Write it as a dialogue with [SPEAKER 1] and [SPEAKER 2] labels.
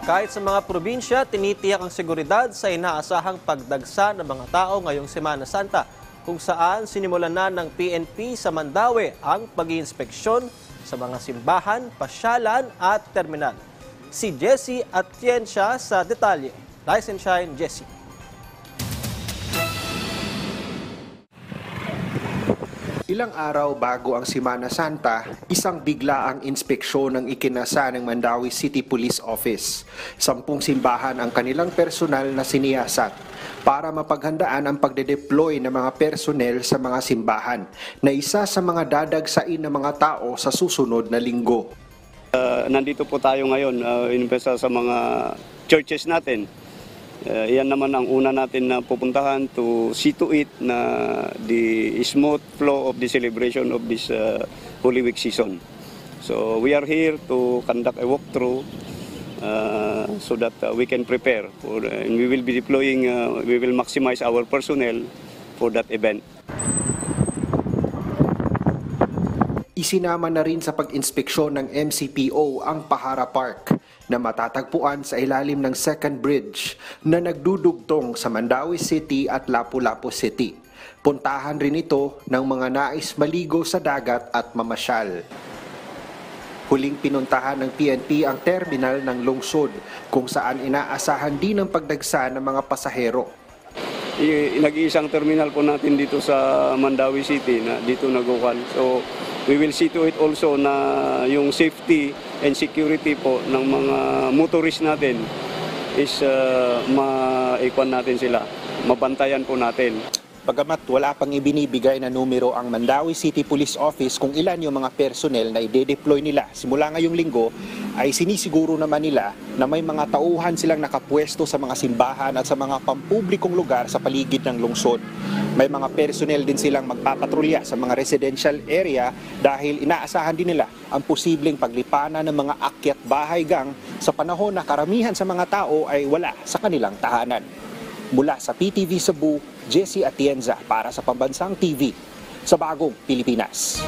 [SPEAKER 1] Kahit sa mga probinsya, tinitiyak ang seguridad sa inaasahang pagdagsa ng mga tao ngayong Semana Santa, kung saan sinimulan na ng PNP sa Mandaue ang pag-iinspeksyon sa mga simbahan, pasyalan at terminal. Si Jessie Atienza sa detalye. Rise and shine, Jessie.
[SPEAKER 2] Ilang araw bago ang Semana Santa, isang biglaang inspeksyon ang ikinasa ng Mandaue City Police Office. 10 simbahan ang kanilang personal na siniyasat para mapaghandaan ang pagde-deploy ng mga personnel sa mga simbahan na isa sa mga dadagsain ng mga tao sa susunod na linggo.
[SPEAKER 3] Nandito po tayo ngayon, inimbesa sa mga churches natin. Yan naman ang una natin na pupuntahan to see to it na the smooth flow of the celebration of this Holy Week season. So we are here to conduct a walkthrough so that we can prepare for, and we will be deploying, we will maximize our personnel for that event.
[SPEAKER 2] Isinama na rin sa pag-inspeksyon ng MCPO ang Pahara Park na matatagpuan sa ilalim ng second bridge na nagdudugtong sa Mandaue City at Lapu-Lapu City. Puntahan rin ito ng mga nais maligo sa dagat at mamasyal. Huling pinuntahan ng PNP ang terminal ng lungsod kung saan inaasahan din ang pagdagsa ng mga pasahero.
[SPEAKER 3] Nag-iisang terminal po natin dito sa Mandaue City na dito nagukan. So we will see to it also na yung safety and security po ng mga motorist natin is maikuan natin sila, mabantayan po natin.
[SPEAKER 2] Bagamat wala pang ibinibigay na numero ang Mandaue City Police Office kung ilan yung mga personnel na ide-deploy nila simula ngayong linggo, ay sinisiguro naman nila na may mga tauhan silang nakapwesto sa mga simbahan at sa mga pampublikong lugar sa paligid ng lungsod. May mga personnel din silang magpapatrolya sa mga residential area dahil inaasahan din nila ang posibleng paglipanan ng mga akyat bahay gang sa panahon na karamihan sa mga tao ay wala sa kanilang tahanan. Mula sa PTV Cebu, Jessie Atienza para sa Pambansang TV sa Bagong Pilipinas.